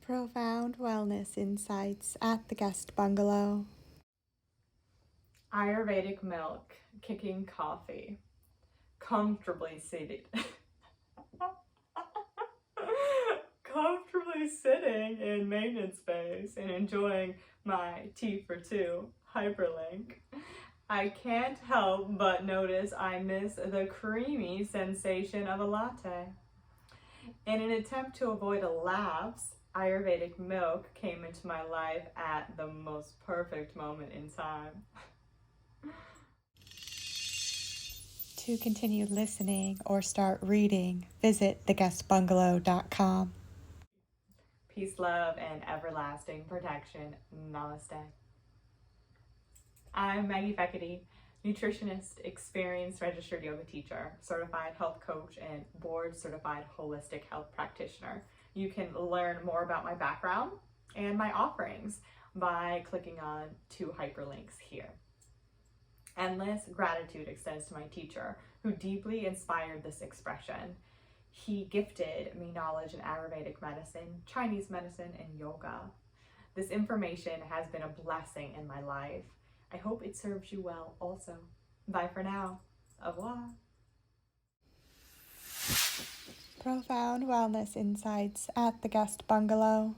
Profound wellness insights at the guest bungalow. Ayurvedic milk, kicking coffee, comfortably seated. Comfortably sitting in maintenance space and enjoying my tea for two hyperlink. I can't help but notice I miss the creamy sensation of a latte. In an attempt to avoid a lapse, Ayurvedic milk came into my life at the most perfect moment in time. To continue listening or start reading, visit theguestbungalow.com. Peace, love, and everlasting protection. Namaste. I'm Maggie Feckety, nutritionist, experienced registered yoga teacher, certified health coach, and board certified holistic health practitioner. You can learn more about my background and my offerings by clicking on two hyperlinks here. Endless gratitude extends to my teacher, who deeply inspired this expression. He gifted me knowledge in Ayurvedic medicine, Chinese medicine, and yoga. This information has been a blessing in my life. I hope it serves you well also. Bye for now. Au revoir. Profound wellness insights at the guest bungalow.